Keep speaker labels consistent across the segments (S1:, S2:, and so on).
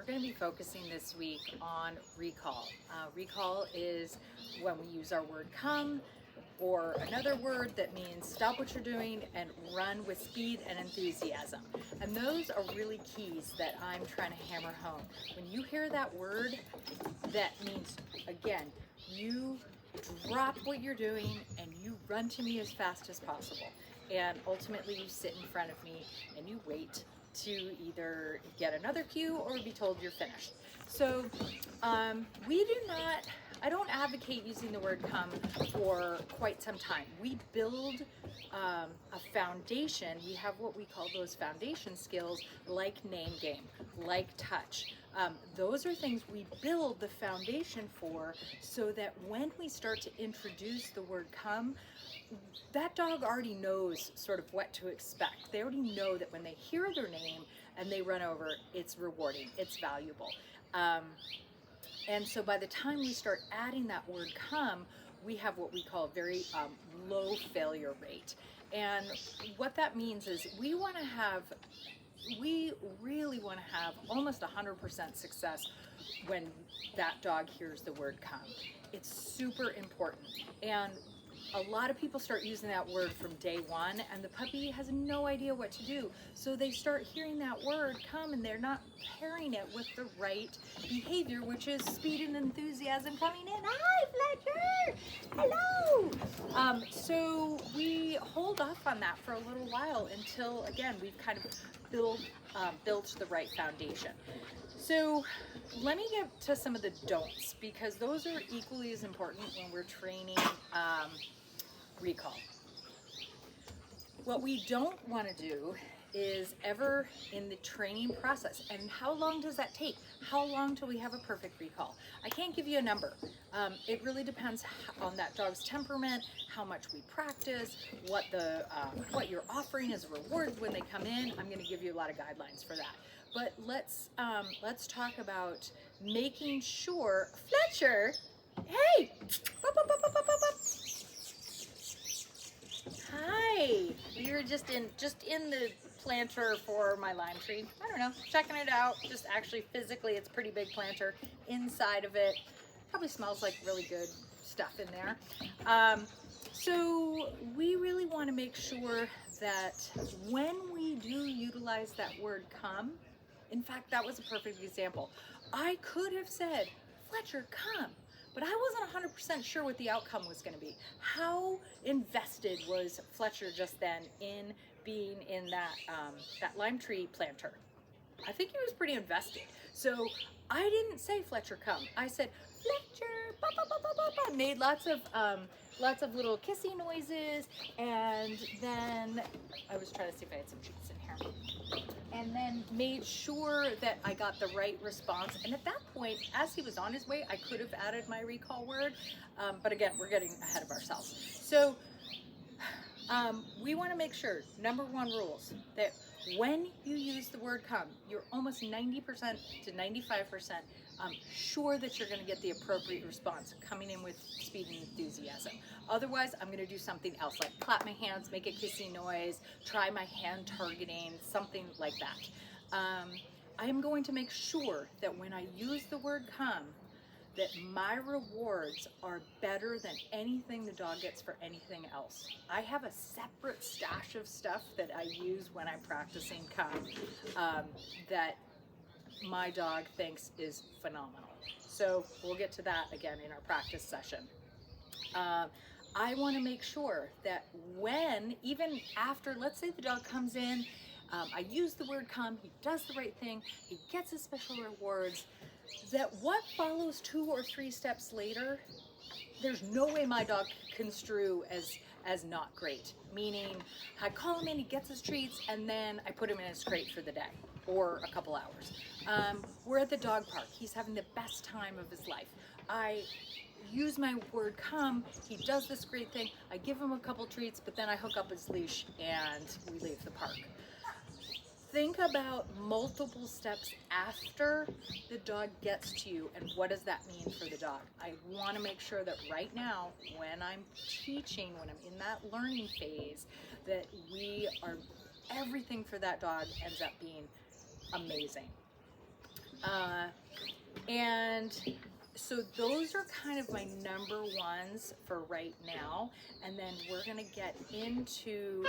S1: going to be focusing this week on recall. Recall is when we use our word come or another word that means stop what you're doing and run with speed and enthusiasm. And those are really keys that I'm trying to hammer home. When you hear that word, that means, again, you drop what you're doing and you run to me as fast as possible. And ultimately you sit in front of me and you wait to either get another cue or be told you're finished. So I don't advocate using the word come for quite some time. We build a foundation. We have what we call those foundation skills, like name game, like touch. Those are things we build the foundation for, so that when we start to introduce the word come, that dog already knows sort of what to expect. They already know that when they hear their name and they run over, it's rewarding, it's valuable. And so by the time we start adding that word come, we have what we call a very low failure rate. And what that means is we really want to have almost 100% success when that dog hears the word come. It's super important. And a lot of people start using that word from day one, and the puppy has no idea what to do. So they start hearing that word come and they're not pairing it with the right behavior, which is speed and enthusiasm coming in. Hi, Fletcher! Hello! So we hold off on that for a little while until, again, we've kind of built the right foundation. So let me get to some of the don'ts, because those are equally as important when we're training recall. What we don't want to do is ever in the training process, and how long does that take? How long till we have a perfect recall? I can't give you a number. It really depends on that dog's temperament, how much we practice, what you're offering as rewards when they come in. I'm going to give you a lot of guidelines for that. But let's talk about making sure. Fletcher, hey! Hi. You're just in the planter for my lime tree. I don't know, checking it out. Just actually physically, it's a pretty big planter. Inside of it, probably smells like really good stuff in there. So we really want to make sure that when we do utilize that word come, in fact, that was a perfect example. I could have said, Fletcher, come. But I wasn't 100% sure what the outcome was going to be. How invested was Fletcher just then in being in that lime tree planter? I think he was pretty invested. So I didn't say Fletcher come. I said Fletcher, ba, ba, ba, ba, ba, ba. Made lots of little kissy noises, and then I was trying to see if I had some treats in here. And then made sure that I got the right response. And at that point, as he was on his way, I could have added my recall word. But again, we're getting ahead of ourselves. So we want to make sure, number one rules, that when you use the word come, you're almost 90% to 95% sure that you're going to get the appropriate response, coming in with speed and enthusiasm. Otherwise, I'm going to do something else, like clap my hands, make a kissy noise, try my hand targeting, something like that. I am going to make sure that when I use the word come, that my rewards are better than anything the dog gets for anything else. I have a separate stash of stuff that I use when I'm practicing come that my dog thinks is phenomenal. So we'll get to that again in our practice session. I want to make sure that when, even after, let's say the dog comes in, I use the word come, he does the right thing, he gets his special rewards, that what follows 2 or 3 steps later, there's no way my dog can construe as not great. Meaning, I call him in, he gets his treats, and then I put him in his crate for the day or a couple hours. We're at the dog park. He's having the best time of his life. I use my word come, he does this great thing, I give him a couple treats, but then I hook up his leash and we leave the park. Think about multiple steps after the dog gets to you, and what does that mean for the dog? I want to make sure that right now, when I'm teaching, when I'm in that learning phase, that everything for that dog ends up being amazing. And so those are kind of my number ones for right now. And then we're going to get into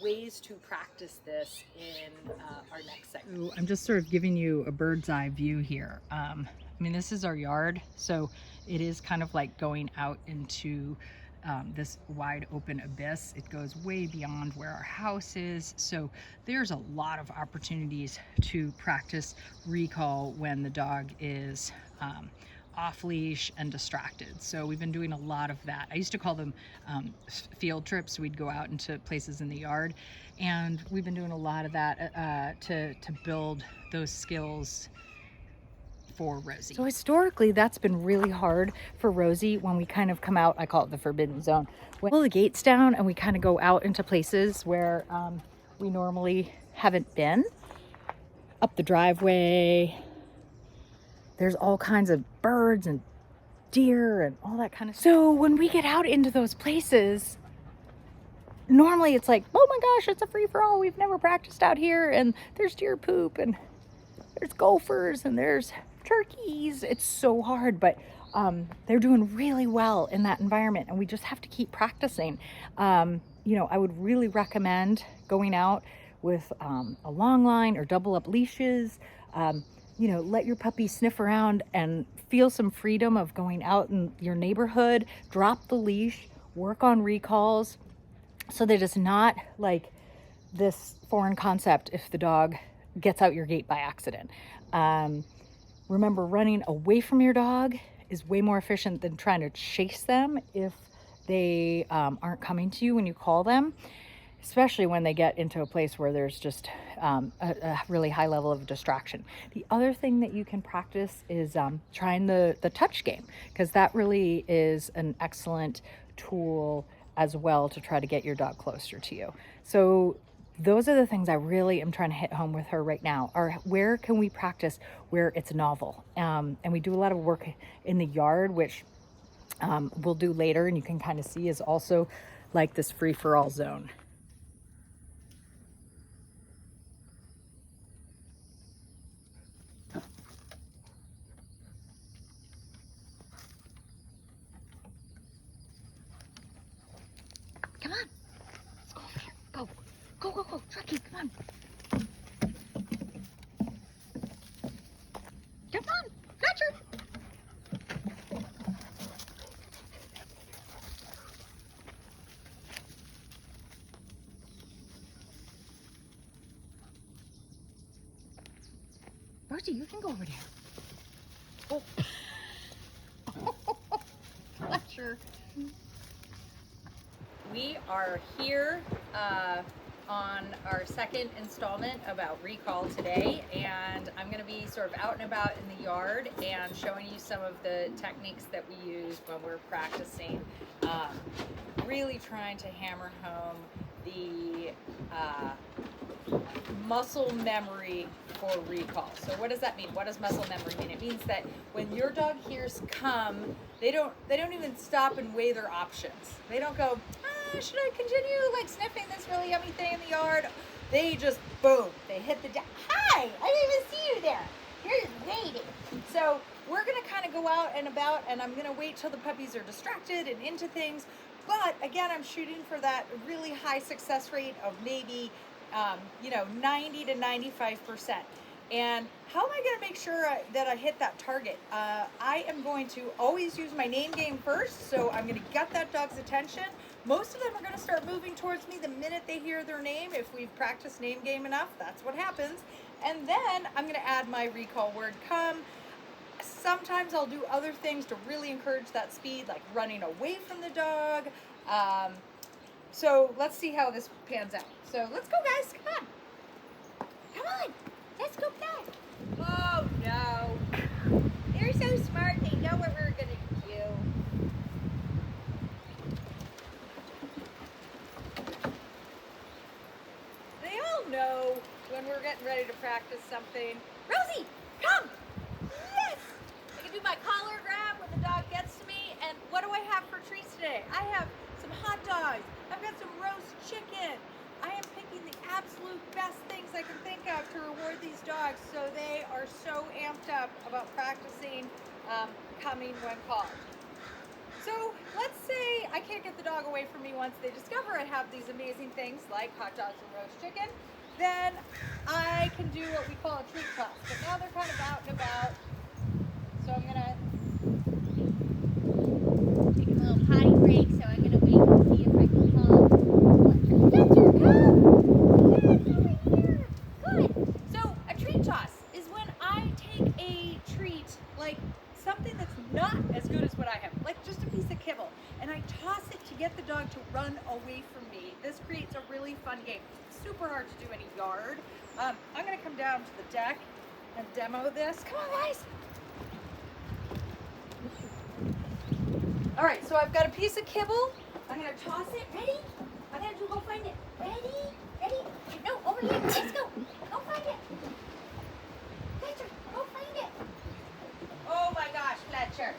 S1: ways to practice this in our next segment. So I'm just sort of giving you a bird's eye view here. I mean, this is our yard, so it is kind of like going out into this wide open abyss. It goes way beyond where our house is. So there's a lot of opportunities to practice recall when the dog is off leash and distracted. So we've been doing a lot of that. I used to call them field trips. We'd go out into places in the yard, and we've been doing a lot of that to build those skills for Rosie. So historically, that's been really hard for Rosie when we kind of come out. I call it the forbidden zone. We pull the gates down and we kind of go out into places where we normally haven't been. Up the driveway, there's all kinds of birds and deer and all that kind of stuff. So when we get out into those places, normally it's like, oh my gosh, it's a free-for-all. We've never practiced out here, and there's deer poop and there's gophers and there's turkeys. It's so hard, but they're doing really well in that environment, and we just have to keep practicing. You know, I would really recommend going out with a long line or double up leashes. You know, let your puppy sniff around and feel some freedom of going out in your neighborhood. Drop the leash, work on recalls, so that it's not like this foreign concept if the dog gets out your gate by accident. Remember, running away from your dog is way more efficient than trying to chase them if they aren't coming to you when you call them, especially when they get into a place where there's just a really high level of distraction. The other thing that you can practice is trying the touch game, because that really is an excellent tool as well to try to get your dog closer to you. So those are the things I really am trying to hit home with her right now, are where can we practice where it's novel. And we do a lot of work in the yard, which we'll do later, and you can kind of see is also like this free-for-all zone. Come on, let's go over here. Go, go, go, go, Truckee, come on. Come on, Fletcher. Rosie, you can go over there. Oh. Fletcher. We are here on our second installment about recall today, and I'm going to be sort of out and about in the yard and showing you some of the techniques that we use when we're practicing, really trying to hammer home the muscle memory for recall. So what does that mean? What does muscle memory mean? It means that when your dog hears come, they don't even stop and weigh their options. They don't go, should I continue like sniffing this really yummy thing in the yard? They just boom, they hit the hi, I didn't even see you there. You're just waiting. So we're gonna kind of go out and about, and I'm gonna wait till the puppies are distracted and into things. But again, I'm shooting for that really high success rate of maybe 90 to 95%. And how am I going to make sure that I hit that target? I am going to always use my name game first, so I'm going to get that dog's attention. Most of them are going to start moving towards me the minute they hear their name. If we've practiced name game enough, that's what happens. And then I'm going to add my recall word, come. Sometimes I'll do other things to really encourage that speed, like running away from the dog. So let's see how this pans out. So let's go, guys. Come on. Come on. Let's go back. Oh, no. They're so smart. They know what we're going to do. They all know when we're getting ready to practice something. Rosie, come. Yes. I can do my collar grab when the dog gets to me. And what do I have for treats today? I have some hot dogs. I've got some roast chicken. I am picking the absolute best things I can think of to reward these dogs, so they are so amped worked up about practicing coming when called. So let's say I can't get the dog away from me once they discover I have these amazing things like hot dogs and roast chicken. Then I can do what we call a treat toss. But now they're kind of out and about. So I'm gonna
S2: take a little potty break, so I'm gonna wait and see if I can call Fletcher, come! Yes, over here! Good!
S1: So a treat toss is when I take a treat, like something that's not as good as what I have, like just a piece of kibble, and I toss it to get the dog to run away from me. This creates a really fun game. It's super hard to do in a yard. I'm gonna come down to the deck and demo this. Come on, guys. All right, so I've got a piece of kibble. I'm gonna toss it.
S2: Ready? I'm gonna go find it. Ready? Ready? No, over here. Let's go. Go find it. Fletcher, go find it.
S1: Oh my gosh, Fletcher.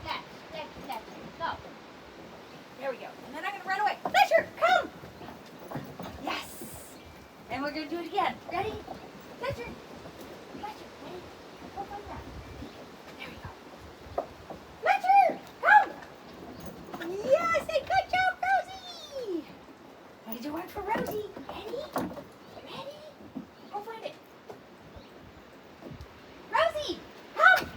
S2: Fletcher, go.
S1: There we go. And then I'm gonna run away. Fletcher, come! Yes. And we're gonna do it again.
S2: Ready? Fletcher. Fletcher, ready? Go find that.
S1: There we go.
S2: Fletcher, come!
S1: Yes, and good job, Rosie.
S2: I do one for Rosie. Ready? Ready? Go find it. Rosie, come!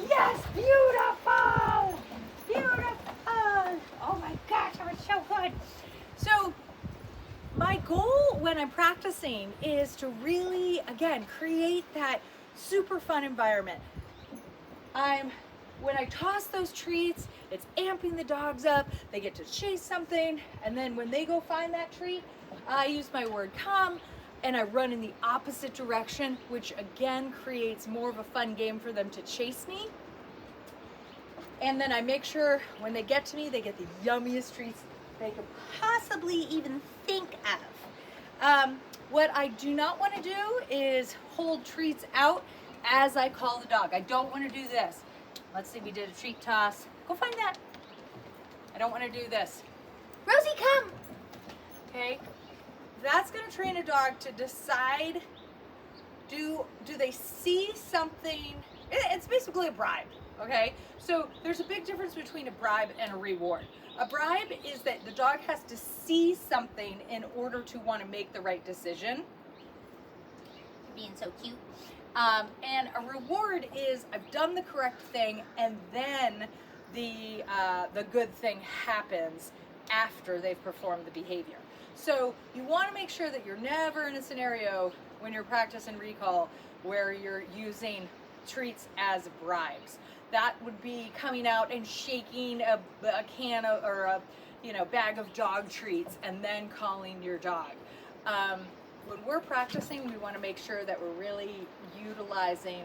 S1: Yes, beautiful. Beautiful. Oh my gosh, that was so good. So my goal when I'm practicing is to really, again, create that super fun environment. When I toss those treats, it's amping the dogs up. They get to chase something, and then when they go find that treat, I use my word come, and I run in the opposite direction, which again creates more of a fun game for them to chase me. And then I make sure when they get to me, they get the yummiest treats they could possibly even think of. What I do not want to do is hold treats out as I call the dog. I don't want to do this. Let's see, we did a treat toss. Go find that. I don't want to do this.
S2: Rosie, come!
S1: Okay? That's going to train a dog to decide, do they see something? It's basically a bribe, okay? So there's a big difference between a bribe and a reward. A bribe is that the dog has to see something in order to want to make the right decision.
S2: Being so cute.
S1: And a reward is I've done the correct thing, and then the good thing happens after they've performed the behavior. So you want to make sure that you're never in a scenario when you're practicing recall where you're using treats as bribes. That would be coming out and shaking a can of, or a bag of dog treats and then calling your dog. When we're practicing, we want to make sure that we're really utilizing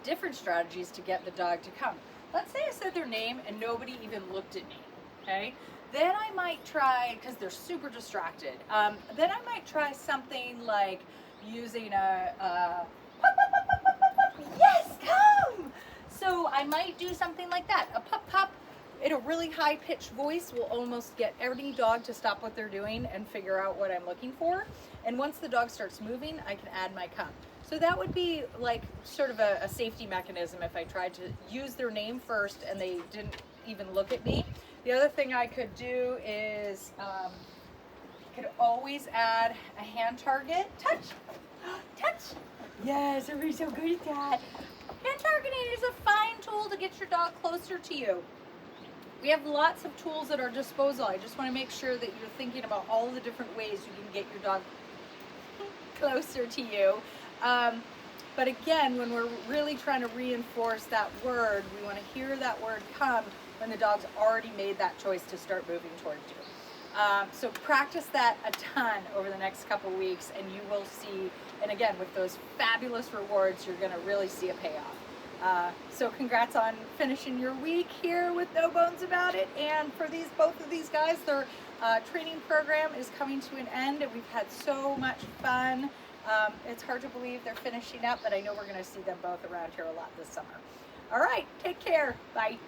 S1: different strategies to get the dog to come. Let's say I said their name and nobody even looked at me, okay? Then I might try, because they're super distracted, then I might try something like using a yes, come! So I might do something like that, a pup pup in a really high-pitched voice will almost get any dog to stop what they're doing and figure out what I'm looking for. And once the dog starts moving, I can add my come. So that would be like sort of a safety mechanism if I tried to use their name first and they didn't even look at me. The other thing I could do is could always add a hand target. Touch! Touch! Yes, everybody's so good at that. Hand targeting is a fine tool to get your dog closer to you. We have lots of tools at our disposal. I just want to make sure that you're thinking about all the different ways you can get your dog closer to you. But again, when we're really trying to reinforce that word, we want to hear that word come when the dog's already made that choice to start moving towards you. So practice that a ton over the next couple weeks and you will see, and again, with those fabulous rewards, you're going to really see a payoff. So congrats on finishing your week here with No Bones About It. And for both of these guys, their training program is coming to an end and we've had so much fun. It's hard to believe they're finishing up, but I know we're going to see them both around here a lot this summer. All right, take care. Bye.